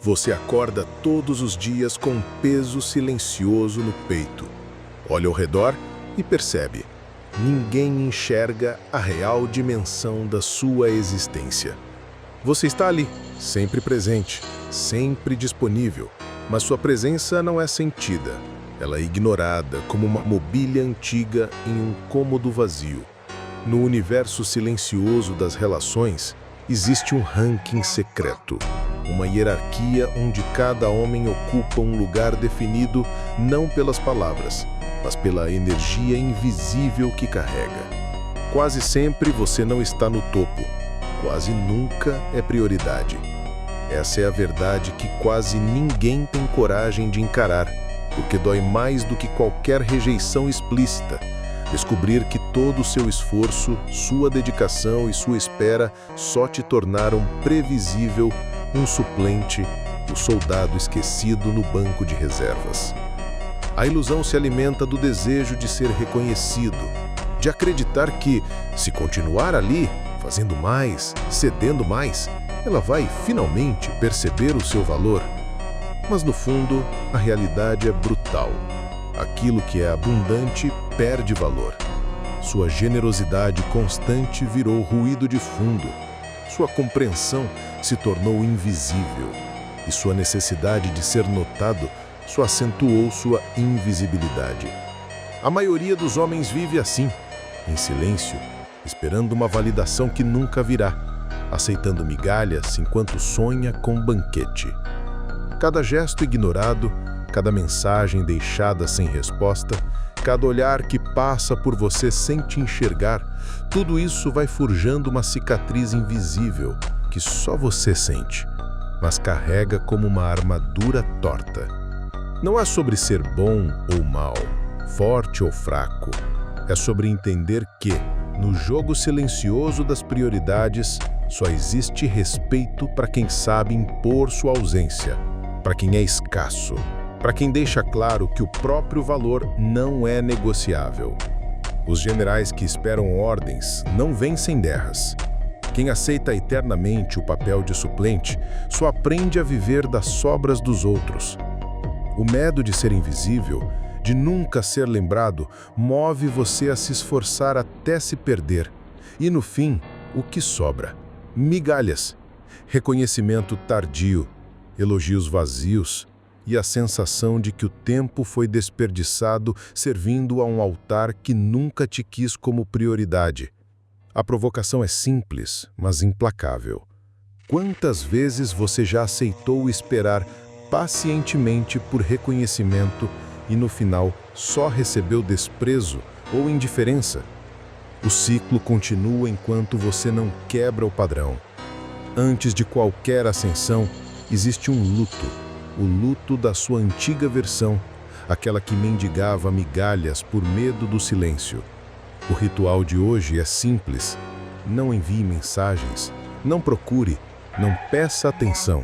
Você acorda todos os dias com um peso silencioso no peito. Olha ao redor e percebe: ninguém enxerga a real dimensão da sua existência. Você está ali, sempre presente, sempre disponível, mas sua presença não é sentida. Ela é ignorada como uma mobília antiga em um cômodo vazio. No universo silencioso das relações, existe um ranking secreto. Uma hierarquia onde cada homem ocupa um lugar definido não pelas palavras, mas pela energia invisível que carrega. Quase sempre você não está no topo, quase nunca é prioridade. Essa é a verdade que quase ninguém tem coragem de encarar, porque dói mais do que qualquer rejeição explícita. Descobrir que todo o seu esforço, sua dedicação e sua espera só te tornaram previsível, um suplente, o soldado esquecido no banco de reservas. A ilusão se alimenta do desejo de ser reconhecido, de acreditar que, se continuar ali, fazendo mais, cedendo mais, ela vai finalmente perceber o seu valor. Mas no fundo, a realidade é brutal. Aquilo que é abundante perde valor. Sua generosidade constante virou ruído de fundo. Sua compreensão se tornou invisível. E sua necessidade de ser notado só acentuou sua invisibilidade. A maioria dos homens vive assim, em silêncio, esperando uma validação que nunca virá, aceitando migalhas enquanto sonha com um banquete. Cada gesto ignorado, cada mensagem deixada sem resposta, cada olhar que passa por você sem te enxergar, tudo isso vai forjando uma cicatriz invisível que só você sente, mas carrega como uma armadura torta. Não é sobre ser bom ou mal, forte ou fraco. É sobre entender que, no jogo silencioso das prioridades, só existe respeito para quem sabe impor sua ausência, para quem é escasso, para quem deixa claro que o próprio valor não é negociável. Os generais que esperam ordens não vencem guerras. Quem aceita eternamente o papel de suplente só aprende a viver das sobras dos outros. O medo de ser invisível, de nunca ser lembrado, move você a se esforçar até se perder. E no fim, o que sobra? Migalhas, reconhecimento tardio, elogios vazios e a sensação de que o tempo foi desperdiçado servindo a um altar que nunca te quis como prioridade. A provocação é simples, mas implacável. Quantas vezes você já aceitou esperar pacientemente por reconhecimento e no final só recebeu desprezo ou indiferença? O ciclo continua enquanto você não quebra o padrão. Antes de qualquer ascensão, existe um luto, o luto da sua antiga versão, aquela que mendigava migalhas por medo do silêncio. O ritual de hoje é simples. Não envie mensagens, não procure, não peça atenção.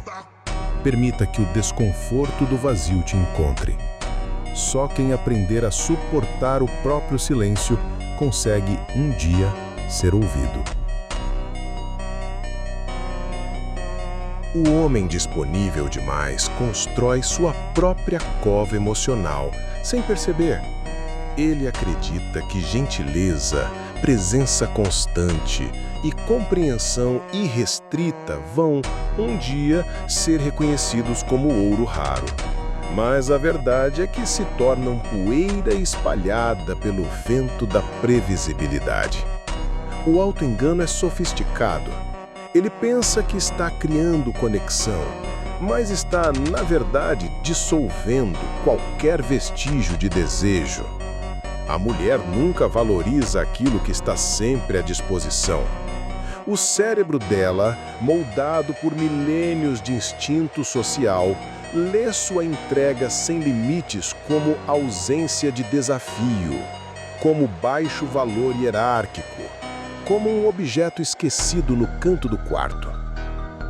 Permita que o desconforto do vazio te encontre. Só quem aprender a suportar o próprio silêncio consegue um dia ser ouvido. O homem disponível demais constrói sua própria cova emocional, sem perceber. Ele acredita que gentileza, presença constante e compreensão irrestrita vão, um dia, ser reconhecidos como ouro raro. Mas a verdade é que se tornam poeira espalhada pelo vento da previsibilidade. O auto-engano é sofisticado. Ele pensa que está criando conexão, mas está, na verdade, dissolvendo qualquer vestígio de desejo. A mulher nunca valoriza aquilo que está sempre à disposição. O cérebro dela, moldado por milênios de instinto social, lê sua entrega sem limites como ausência de desafio, como baixo valor hierárquico, como um objeto esquecido no canto do quarto.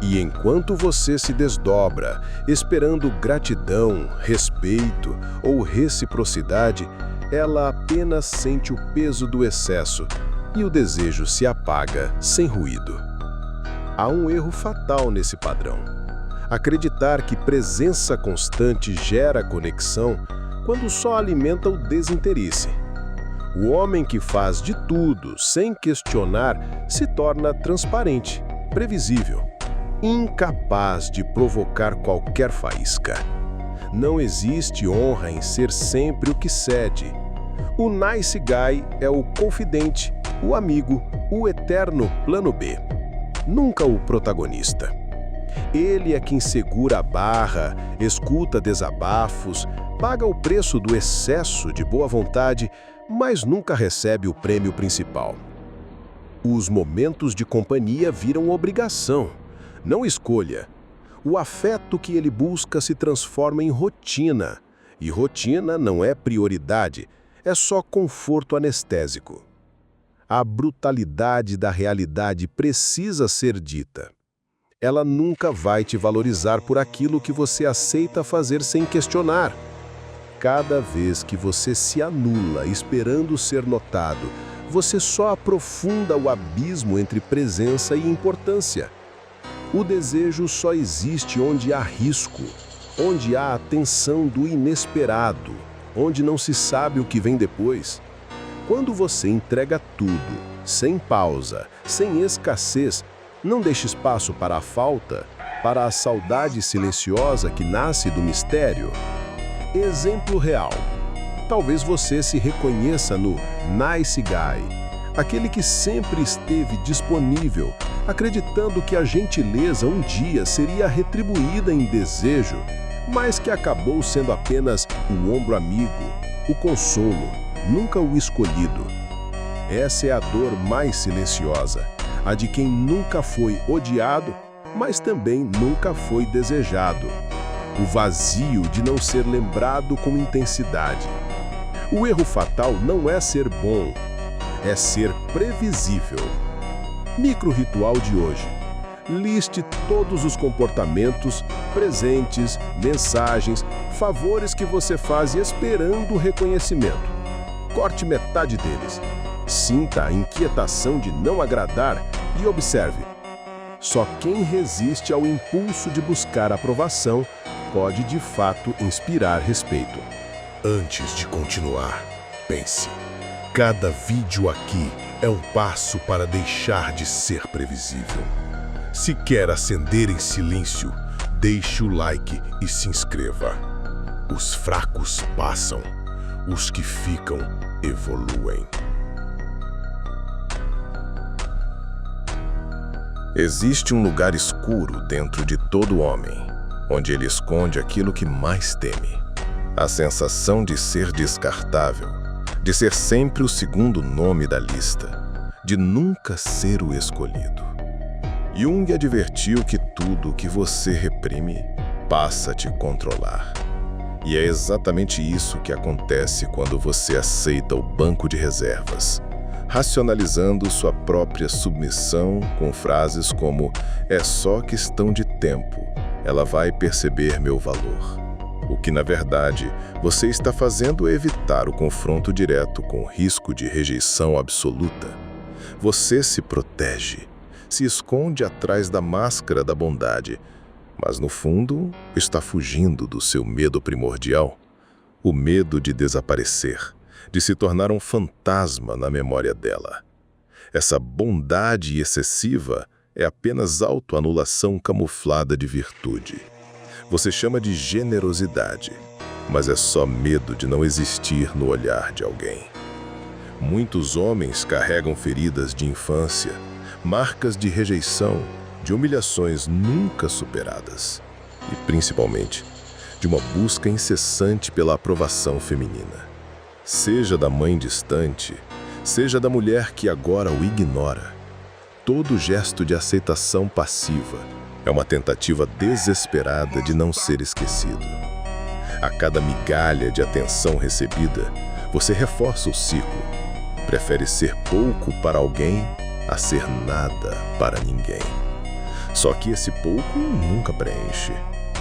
E enquanto você se desdobra, esperando gratidão, respeito ou reciprocidade, ela apenas sente o peso do excesso e o desejo se apaga sem ruído. Há um erro fatal nesse padrão. Acreditar que presença constante gera conexão quando só alimenta o desinteresse. O homem que faz de tudo sem questionar se torna transparente, previsível, incapaz de provocar qualquer faísca. Não existe honra em ser sempre o que cede. O nice guy é o confidente, o amigo, o eterno plano B. Nunca o protagonista. Ele é quem segura a barra, escuta desabafos, paga o preço do excesso de boa vontade, mas nunca recebe o prêmio principal. Os momentos de companhia viram obrigação, não escolha. O afeto que ele busca se transforma em rotina, e rotina não é prioridade, é só conforto anestésico. A brutalidade da realidade precisa ser dita. Ela nunca vai te valorizar por aquilo que você aceita fazer sem questionar. Cada vez que você se anula esperando ser notado, você só aprofunda o abismo entre presença e importância. O desejo só existe onde há risco, onde há a tensão do inesperado, onde não se sabe o que vem depois. Quando você entrega tudo, sem pausa, sem escassez, não deixe espaço para a falta, para a saudade silenciosa que nasce do mistério. Exemplo real. Talvez você se reconheça no nice guy, aquele que sempre esteve disponível, acreditando que a gentileza um dia seria retribuída em desejo, mas que acabou sendo apenas o ombro amigo, o consolo, nunca o escolhido. Essa é a dor mais silenciosa, a de quem nunca foi odiado, mas também nunca foi desejado. O vazio de não ser lembrado com intensidade. O erro fatal não é ser bom, é ser previsível. Micro-ritual de hoje. Liste todos os comportamentos, presentes, mensagens, favores que você faz esperando o reconhecimento. Corte metade deles. Sinta a inquietação de não agradar e observe. Só quem resiste ao impulso de buscar aprovação pode de fato inspirar respeito. Antes de continuar, pense. Cada vídeo aqui é um passo para deixar de ser previsível. Se quer acender em silêncio, deixe o like e se inscreva. Os fracos passam, os que ficam evoluem. Existe um lugar escuro dentro de todo homem, onde ele esconde aquilo que mais teme. A sensação de ser descartável, de ser sempre o segundo nome da lista, de nunca ser o escolhido. Jung advertiu que tudo que você reprime passa a te controlar. E é exatamente isso que acontece quando você aceita o banco de reservas, racionalizando sua própria submissão com frases como "é só questão de tempo, ela vai perceber meu valor". O que, na verdade, você está fazendo é evitar o confronto direto com o risco de rejeição absoluta. Você se protege, se esconde atrás da máscara da bondade, mas no fundo está fugindo do seu medo primordial, o medo de desaparecer, de se tornar um fantasma na memória dela. Essa bondade excessiva é apenas autoanulação camuflada de virtude. Você chama de generosidade, mas é só medo de não existir no olhar de alguém. Muitos homens carregam feridas de infância, marcas de rejeição, de humilhações nunca superadas e, principalmente, de uma busca incessante pela aprovação feminina. Seja da mãe distante, seja da mulher que agora o ignora. Todo gesto de aceitação passiva é uma tentativa desesperada de não ser esquecido. A cada migalha de atenção recebida, você reforça o ciclo. Prefere ser pouco para alguém a ser nada para ninguém. Só que esse pouco nunca preenche,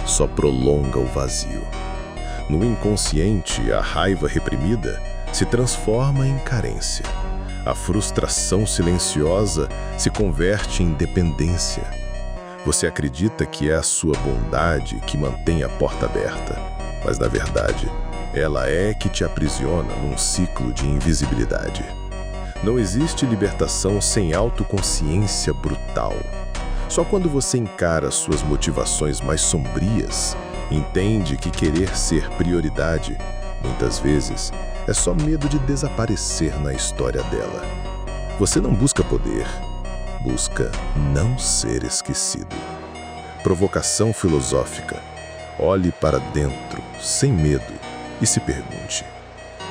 só prolonga o vazio. No inconsciente, a raiva reprimida se transforma em carência. A frustração silenciosa se converte em dependência. Você acredita que é a sua bondade que mantém a porta aberta, mas na verdade, ela é que te aprisiona num ciclo de invisibilidade. Não existe libertação sem autoconsciência brutal. Só quando você encara suas motivações mais sombrias, entende que querer ser prioridade, muitas vezes, é só medo de desaparecer na história dela. Você não busca poder, busca não ser esquecido. Provocação filosófica. Olhe para dentro, sem medo, e se pergunte: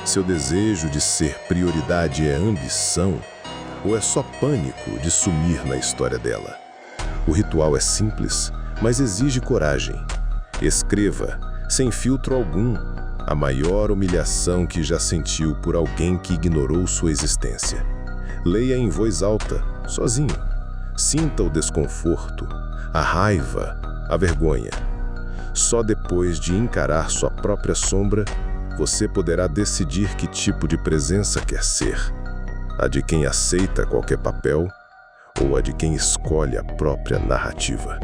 seu desejo de ser prioridade é ambição ou é só pânico de sumir na história dela? O ritual é simples, mas exige coragem. Escreva, sem filtro algum, a maior humilhação que já sentiu por alguém que ignorou sua existência. Leia em voz alta, sozinho. Sinta o desconforto, a raiva, a vergonha. Só depois de encarar sua própria sombra, você poderá decidir que tipo de presença quer ser. A de quem aceita qualquer papel ou a de quem escolhe a própria narrativa.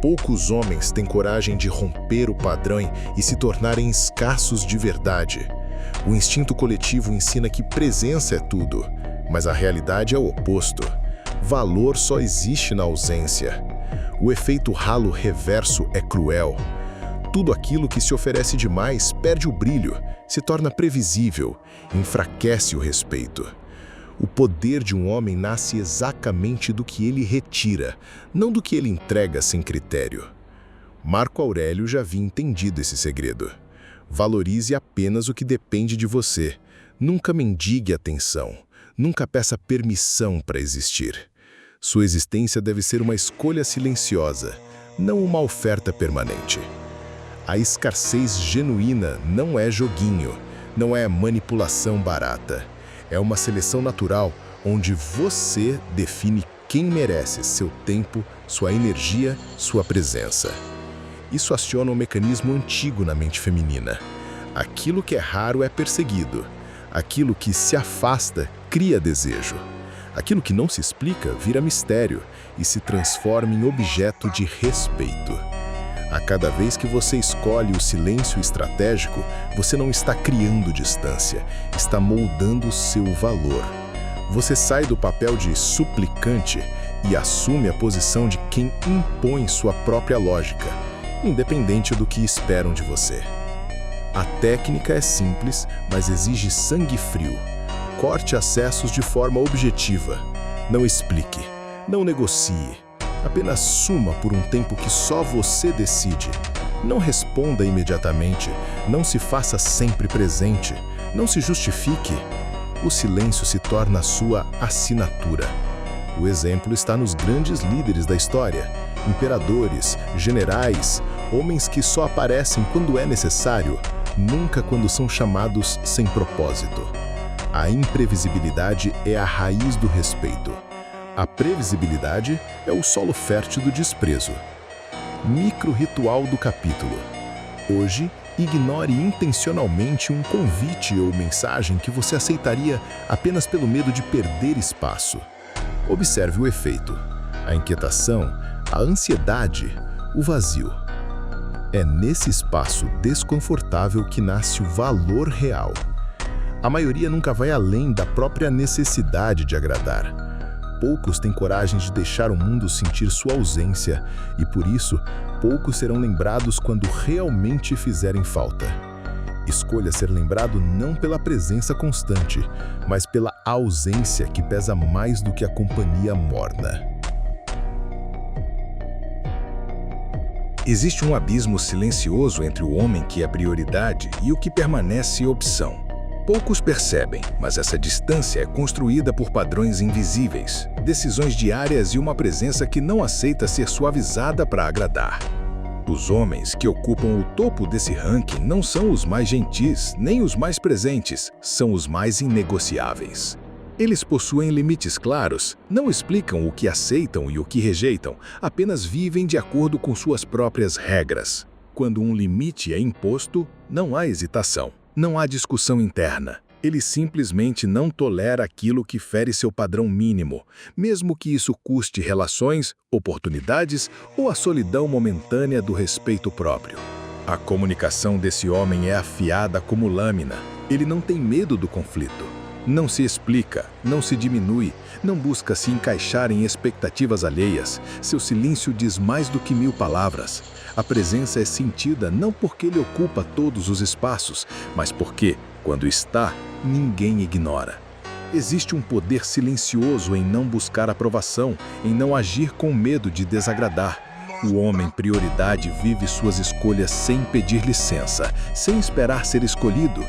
Poucos homens têm coragem de romper o padrão e se tornarem escassos de verdade. O instinto coletivo ensina que presença é tudo, mas a realidade é o oposto. Valor só existe na ausência. O efeito halo reverso é cruel. Tudo aquilo que se oferece demais perde o brilho, se torna previsível, enfraquece o respeito. O poder de um homem nasce exatamente do que ele retira, não do que ele entrega sem critério. Marco Aurélio já havia entendido esse segredo. Valorize apenas o que depende de você. Nunca mendigue atenção. Nunca peça permissão para existir. Sua existência deve ser uma escolha silenciosa, não uma oferta permanente. A escassez genuína não é joguinho, não é manipulação barata. É uma seleção natural onde você define quem merece seu tempo, sua energia, sua presença. Isso aciona um mecanismo antigo na mente feminina. Aquilo que é raro é perseguido. Aquilo que se afasta cria desejo. Aquilo que não se explica vira mistério e se transforma em objeto de respeito. A cada vez que você escolhe o silêncio estratégico, você não está criando distância, está moldando seu valor. Você sai do papel de suplicante e assume a posição de quem impõe sua própria lógica, independente do que esperam de você. A técnica é simples, mas exige sangue frio. Corte acessos de forma objetiva. Não explique, não negocie. Apenas suma por um tempo que só você decide. Não responda imediatamente, não se faça sempre presente, não se justifique. O silêncio se torna a sua assinatura. O exemplo está nos grandes líderes da história, imperadores, generais, homens que só aparecem quando é necessário, nunca quando são chamados sem propósito. A imprevisibilidade é a raiz do respeito. A previsibilidade é o solo fértil do desprezo. Micro-ritual do capítulo. Hoje, ignore intencionalmente um convite ou mensagem que você aceitaria apenas pelo medo de perder espaço. Observe o efeito: a inquietação, a ansiedade, o vazio. É nesse espaço desconfortável que nasce o valor real. A maioria nunca vai além da própria necessidade de agradar. Poucos têm coragem de deixar o mundo sentir sua ausência e, por isso, poucos serão lembrados quando realmente fizerem falta. Escolha ser lembrado não pela presença constante, mas pela ausência que pesa mais do que a companhia morna. Existe um abismo silencioso entre o homem que é prioridade e o que permanece opção. Poucos percebem, mas essa distância é construída por padrões invisíveis, decisões diárias e uma presença que não aceita ser suavizada para agradar. Os homens que ocupam o topo desse ranking não são os mais gentis, nem os mais presentes, são os mais inegociáveis. Eles possuem limites claros, não explicam o que aceitam e o que rejeitam, apenas vivem de acordo com suas próprias regras. Quando um limite é imposto, não há hesitação. Não há discussão interna. Ele simplesmente não tolera aquilo que fere seu padrão mínimo, mesmo que isso custe relações, oportunidades ou a solidão momentânea do respeito próprio. A comunicação desse homem é afiada como lâmina. Ele não tem medo do conflito. Não se explica, não se diminui, não busca se encaixar em expectativas alheias. Seu silêncio diz mais do que 1000 palavras. A presença é sentida não porque ele ocupa todos os espaços, mas porque, quando está, ninguém ignora. Existe um poder silencioso em não buscar aprovação, em não agir com medo de desagradar. O homem prioridade vive suas escolhas sem pedir licença, sem esperar ser escolhido.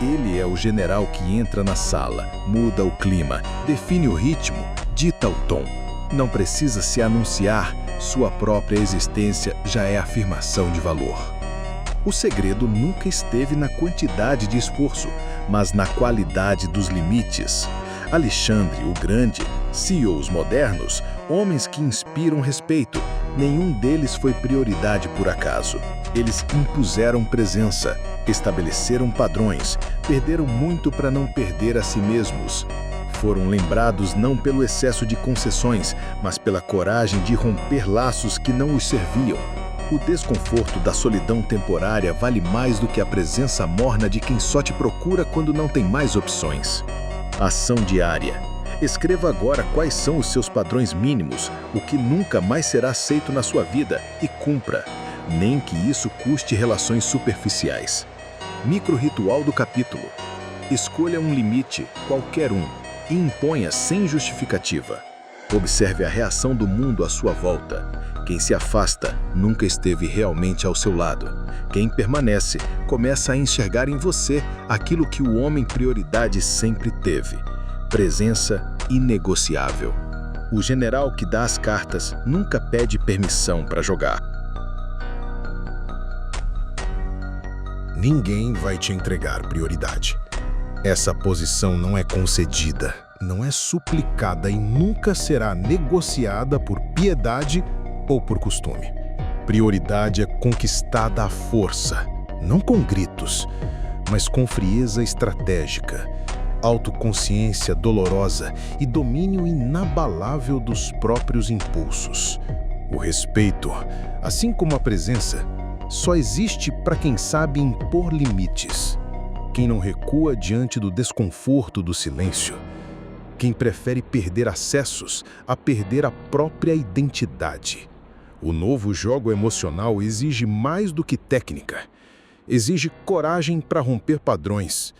Ele é o general que entra na sala, muda o clima, define o ritmo, dita o tom. Não precisa se anunciar, sua própria existência já é afirmação de valor. O segredo nunca esteve na quantidade de esforço, mas na qualidade dos limites. Alexandre o Grande, CEOs modernos, homens que inspiram respeito, nenhum deles foi prioridade por acaso. Eles impuseram presença, estabeleceram padrões, perderam muito para não perder a si mesmos. Foram lembrados não pelo excesso de concessões, mas pela coragem de romper laços que não os serviam. O desconforto da solidão temporária vale mais do que a presença morna de quem só te procura quando não tem mais opções. Ação diária. Escreva agora quais são os seus padrões mínimos, o que nunca mais será aceito na sua vida, e cumpra, nem que isso custe relações superficiais. Micro-ritual do capítulo. Escolha um limite, qualquer um, e imponha sem justificativa. Observe a reação do mundo à sua volta. Quem se afasta nunca esteve realmente ao seu lado. Quem permanece começa a enxergar em você aquilo que o homem prioridade sempre teve. Presença inegociável. O general que dá as cartas nunca pede permissão para jogar. Ninguém vai te entregar prioridade. Essa posição não é concedida, não é suplicada e nunca será negociada por piedade ou por costume. Prioridade é conquistada à força, não com gritos, mas com frieza estratégica, autoconsciência dolorosa e domínio inabalável dos próprios impulsos. O respeito, assim como a presença, só existe para quem sabe impor limites. Quem não recua diante do desconforto do silêncio. Quem prefere perder acessos a perder a própria identidade. O novo jogo emocional exige mais do que técnica. Exige coragem para romper padrões,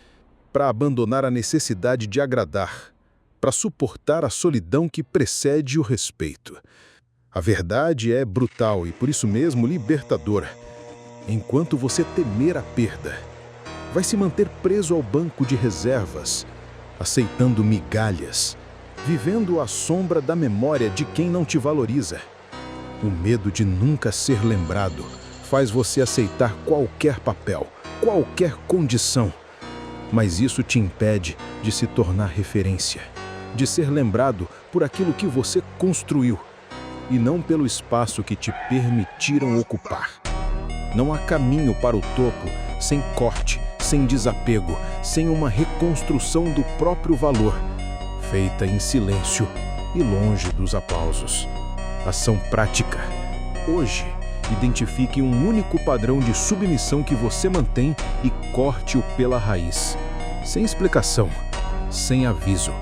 para abandonar a necessidade de agradar, para suportar a solidão que precede o respeito. A verdade é brutal e, por isso mesmo, libertadora. Enquanto você temer a perda, vai se manter preso ao banco de reservas, aceitando migalhas, vivendo à sombra da memória de quem não te valoriza. O medo de nunca ser lembrado faz você aceitar qualquer papel, qualquer condição. Mas isso te impede de se tornar referência, de ser lembrado por aquilo que você construiu e não pelo espaço que te permitiram ocupar. Não há caminho para o topo sem corte, sem desapego, sem uma reconstrução do próprio valor, feita em silêncio e longe dos aplausos. Ação prática. Hoje, identifique um único padrão de submissão que você mantém e corte-o pela raiz. Sem explicação, sem aviso,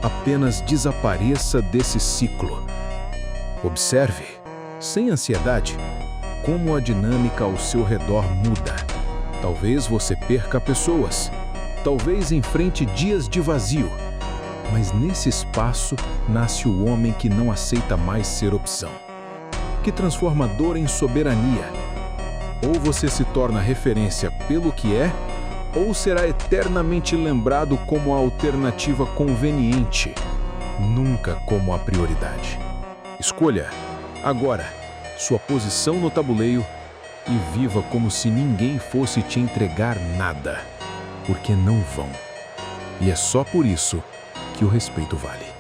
apenas desapareça desse ciclo. Observe, sem ansiedade, como a dinâmica ao seu redor muda. Talvez você perca pessoas, talvez enfrente dias de vazio, mas nesse espaço nasce o homem que não aceita mais ser opção, que transforma dor em soberania. Ou você se torna referência pelo que é, ou será eternamente lembrado como a alternativa conveniente, nunca como a prioridade. Escolha, agora, sua posição no tabuleiro e viva como se ninguém fosse te entregar nada, porque não vão. E é só por isso que o respeito vale.